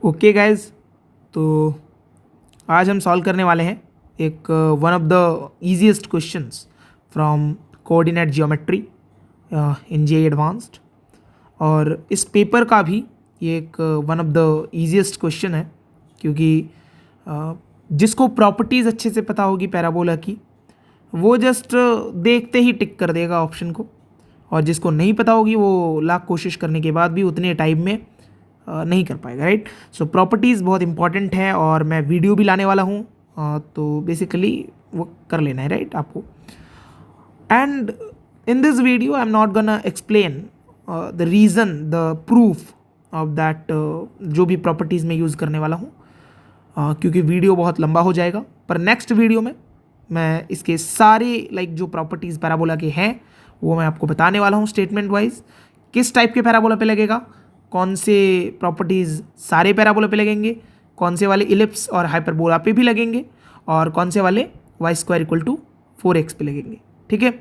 Okay guys, तो आज हम सॉल्व करने वाले हैं एक one of the easiest questions from coordinate geometry in J advanced. और इस पेपर का भी ये एक one of the easiest question है, क्योंकि जिसको प्रॉपर्टीज़ अच्छे से पता होगी पैराबोला की, वो जस्ट देखते ही टिक कर देगा ऑप्शन को, और जिसको नहीं पता होगी वो लाख कोशिश करने के बाद भी उतने टाइम में नहीं कर पाएगा, राइट। सो प्रॉपर्टीज़ बहुत इंपॉर्टेंट है और मैं वीडियो भी लाने वाला हूँ, तो बेसिकली वो कर लेना है, राइट, आपको। And in this video I am not gonna explain the reason, the proof of that जो भी प्रॉपर्टीज़ में यूज़ करने वाला हूँ, क्योंकि वीडियो बहुत लंबा हो जाएगा। पर नेक्स्ट वीडियो में मैं इसके सारे जो प्रॉपर्टीज़ पैराबोला के हैं वो मैं आपको बताने वाला हूँ स्टेटमेंट वाइज। किस टाइप के पैराबोला पे लगेगा, कौन से प्रॉपर्टीज़ सारे पैराबोला पे लगेंगे, कौन से वाले इलिप्स और हाइपरबोला पे भी लगेंगे, और कौन से वाले y² = 4x पे लगेंगे, ठीक है।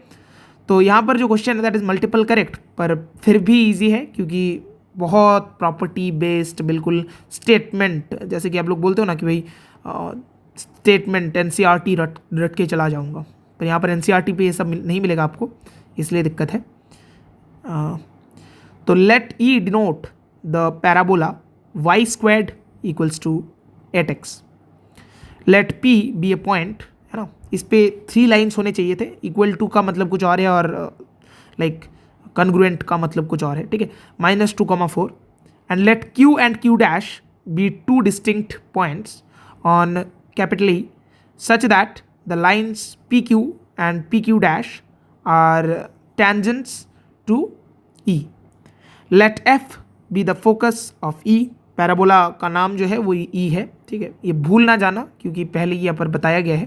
तो यहाँ पर जो क्वेश्चन है दैट इज़ मल्टीपल करेक्ट, पर फिर भी इजी है क्योंकि बहुत प्रॉपर्टी बेस्ड, बिल्कुल स्टेटमेंट, जैसे कि आप लोग बोलते हो ना कि भाई स्टेटमेंट NCERT रट के चला जाऊँगा, पर यहाँ पर NCERT पे ये सब नहीं मिलेगा आपको, इसलिए दिक्कत है। तो let E denote the parabola y² = 8x। Let P be a point, है ना। इस पे 3 लाइन्स होने चाहिए थे। इक्वल टू का मतलब कुछ और है और कन्ग्रुएंट का मतलब कुछ और है, ठीक है। -2, 4 and let Q and Q' be 2 distinct points on capital E such that the lines PQ and PQ' are tangents to E. Let F be the focus of E. Parabola का नाम जो है वो E है, ठीक है, ये भूल ना जाना क्योंकि पहले यहाँ पर बताया गया है।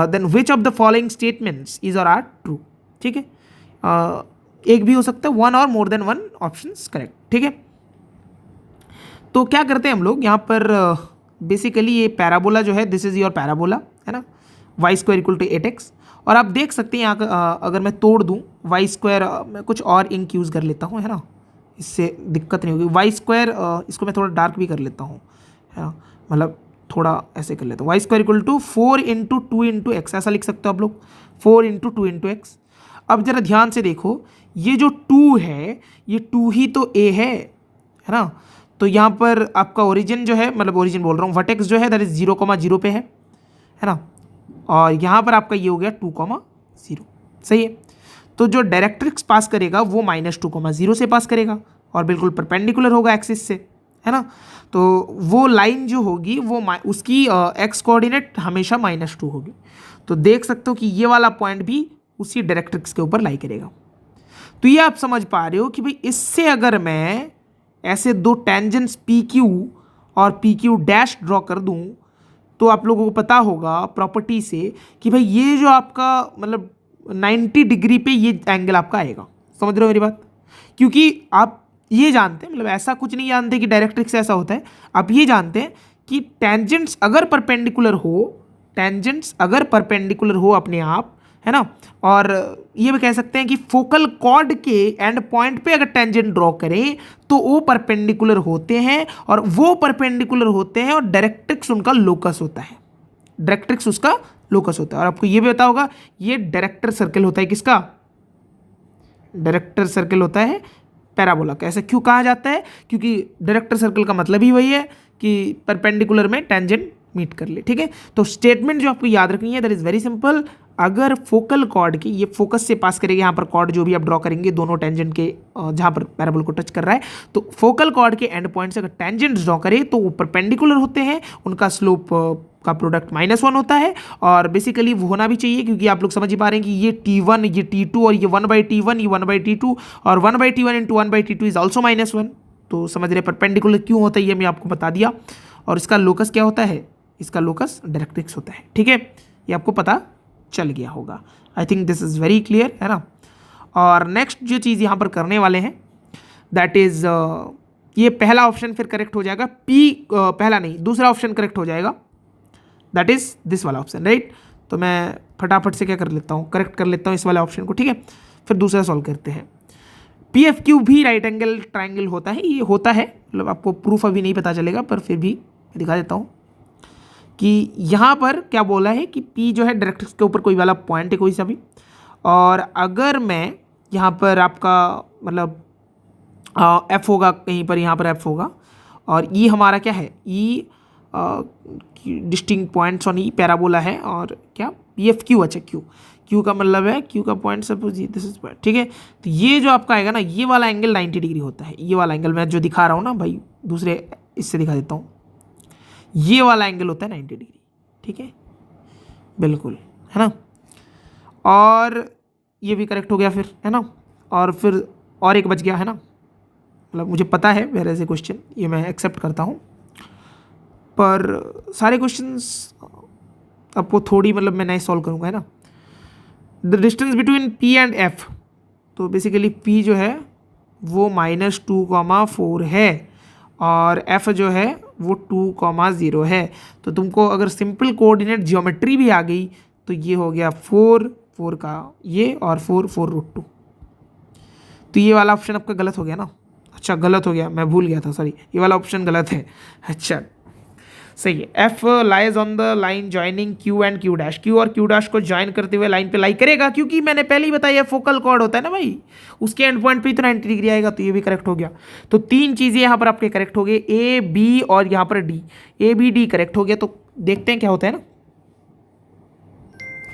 Then which of the following statements is और आर ट्रू, ठीक है। एक भी हो सकता है, 1 और मोर देन 1 ऑप्शंस करेक्ट, ठीक है। तो क्या करते हैं हम लोग यहाँ पर, बेसिकली ये पैराबोला जो है दिस इज योर पैराबोला, है ना, y² = 8x। और आप देख सकते हैं यहाँ अगर मैं तोड़ दूँ y², मैं कुछ और इंक यूज़ कर लेता हूँ, है ना, इससे दिक्कत नहीं होगी। y², इसको मैं थोड़ा डार्क भी कर लेता हूँ, है ना, मतलब थोड़ा ऐसे कर लेता हूँ। y² = 4 × 2 × x, ऐसा लिख सकते हो आप लोग, 4 × 2 × x। अब जरा ध्यान से देखो, ये जो 2 है ये 2 ही तो a है ना। तो यहाँ पर आपका ओरिजिन जो है, मतलब ओरिजिन बोल रहा हूँ, वर्टेक्स जो है दैट इज 0,0 पे है ना। और यहाँ पर आपका ये हो गया 2,0, सही है। तो जो डायरेक्ट्रिक्स पास करेगा वो -2,0 से पास करेगा और बिल्कुल परपेंडिकुलर होगा एक्सिस से, है ना। तो वो लाइन जो होगी वो उसकी x कोऑर्डिनेट हमेशा -2 होगी। तो देख सकते हो कि ये वाला पॉइंट भी उसी डायरेक्ट्रिक्स के ऊपर लाई करेगा। तो ये आप समझ पा रहे हो कि भाई इससे अगर मैं ऐसे 2 टेंजेंट्स PQ और PQ' ड्रॉ कर दूं तो आप लोगों को पता होगा प्रॉपर्टी से कि भाई ये जो आपका मतलब 90 डिग्री पे ये एंगल आपका आएगा। समझ रहे हो मेरी बात? क्योंकि आप ये जानते हैं, मतलब ऐसा कुछ नहीं जानते कि डायरेक्ट्रिक्स ऐसा होता है, आप ये जानते हैं कि टेंजेंट्स अगर परपेंडिकुलर हो अपने आप, है ना। और ये भी कह सकते हैं कि फोकल कॉर्ड के एंड पॉइंट पे अगर टेंजेंट ड्रॉ करें तो वो परपेंडिकुलर होते हैं, और वो परपेंडिकुलर होते हैं और डायरेक्ट्रिक्स उनका लोकस होता है, डायरेक्ट्रिक्स उसका लोकस होता है। और आपको ये भी पता होगा ये डायरेक्टर सर्कल होता है, किसका? डायरेक्टर सर्कल होता है पैराबोला का। ऐसा क्यों कहा जाता है? क्योंकि डायरेक्टर सर्कल का मतलब ही वही है कि परपेंडिकुलर में टेंजेंट मीट कर ले, ठीक है। तो स्टेटमेंट जो आपको याद रखनी है दैट इज वेरी सिंपल। अगर फोकल कॉर्ड के, ये फोकस से पास करेगा, यहाँ पर कॉर्ड जो भी आप ड्रॉ करेंगे दोनों टेंजेंट के जहाँ पर पैराबोला को टच कर रहा है, तो फोकल कॉर्ड के एंड पॉइंट से अगर टेंजेंट ड्रॉ करे तो वो परपेंडिकुलर होते हैं, उनका स्लोप का प्रोडक्ट -1 होता है। और बेसिकली वो होना भी चाहिए क्योंकि आप लोग समझ ही पा रहे हैं कि ये T1, ये T2 और ये 1/T1, ये 1/T2 और 1/T1 × 1/T2 इज ऑल्सो -1। तो समझ रहे परपेंडिकुलर क्यों होता है ये मैं आपको बता दिया। और इसका लोकस क्या होता है? इसका लोकस डायरेक्ट्रिक्स होता है, ठीक है। ये आपको पता चल गया होगा। I think this is very clear, है ना। और नेक्स्ट जो चीज़ यहाँ पर करने वाले हैं दैट इज़ ये पहला ऑप्शन फिर करेक्ट हो जाएगा, पहला नहीं दूसरा ऑप्शन करेक्ट हो जाएगा, दैट इज़ दिस वाला ऑप्शन, राइट। तो मैं फटाफट से क्या कर लेता हूँ, करेक्ट कर लेता हूँ इस वाले ऑप्शन को, ठीक है। फिर दूसरा सॉल्व करते हैं। पी एफ क्यू भी राइट एंगल ट्राइंगल होता है, ये होता है, मतलब आपको प्रूफ अभी नहीं पता चलेगा पर फिर भी दिखा देता हूँ कि यहाँ पर क्या बोला है कि P जो है डायरेक्ट्रिक्स के ऊपर कोई वाला पॉइंट है कोई सा भी, और अगर मैं यहाँ पर आपका मतलब F होगा कहीं पर, यहाँ पर F होगा, और E हमारा क्या है, E distinct points on E parabola है, और क्या पी एफ क्यू, अच्छा क्यू का मतलब है क्यू का point suppose this is point, ठीक है। तो ये जो आपका आएगा ना, ये वाला एंगल 90 डिग्री होता है, ये वाला एंगल मैं जो दिखा रहा हूँ ना भाई, दूसरे इससे दिखा देता हूँ, ये वाला एंगल होता है 90 डिग्री, ठीक है, बिल्कुल, है ना। और ये भी करेक्ट हो गया फिर, है ना। और फिर और एक बच गया, है ना, मतलब मुझे पता है मेरे से क्वेश्चन, ये मैं एक्सेप्ट करता हूँ, पर सारे क्वेश्चंस आपको थोड़ी मतलब मैं नहीं सॉल्व करूँगा, है ना। The distance between P and F, तो बेसिकली P जो है वो -2,4 है, और F जो है वो 2,0 है। तो तुमको अगर सिंपल कोऑर्डिनेट ज्योमेट्री भी आ गई तो ये हो गया 4 का ये, और 4√2। तो ये वाला ऑप्शन आपका गलत हो गया ना, अच्छा गलत हो गया, मैं भूल गया था, सॉरी, ये वाला ऑप्शन गलत है, अच्छा सही है। F lies on the line joining Q and Q dash, Q और Q डैश को ज्वाइन करते हुए लाइन पे लाई करेगा, क्योंकि मैंने पहले ही बताया फोकल कॉर्ड होता है ना भाई, उसके एंड पॉइंट पे ही तो 90 डिग्री आएगा, तो ये भी करेक्ट हो गया। तो 3 चीज़ें यहाँ पर आपके करेक्ट हो गए, A B और यहाँ पर D, A B D correct हो गया। तो देखते हैं क्या होता है ना,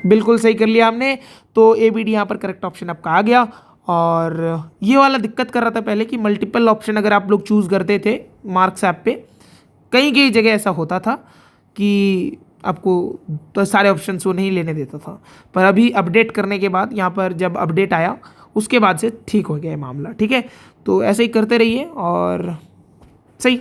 बिल्कुल सही कर लिया हमने, तो A B D यहाँ पर करेक्ट ऑप्शन आपका आ गया। और ये वाला दिक्कत कर रहा था पहले कि मल्टीपल ऑप्शन अगर आप लोग चूज़ करते थे मार्क्स ऐप पे, कई कई जगह ऐसा होता था कि आपको तो सारे ऑप्शंस वो नहीं लेने देता था, पर अभी अपडेट करने के बाद यहाँ पर जब अपडेट आया उसके बाद से ठीक हो गया है मामला, ठीक है। तो ऐसे ही करते रहिए और सही।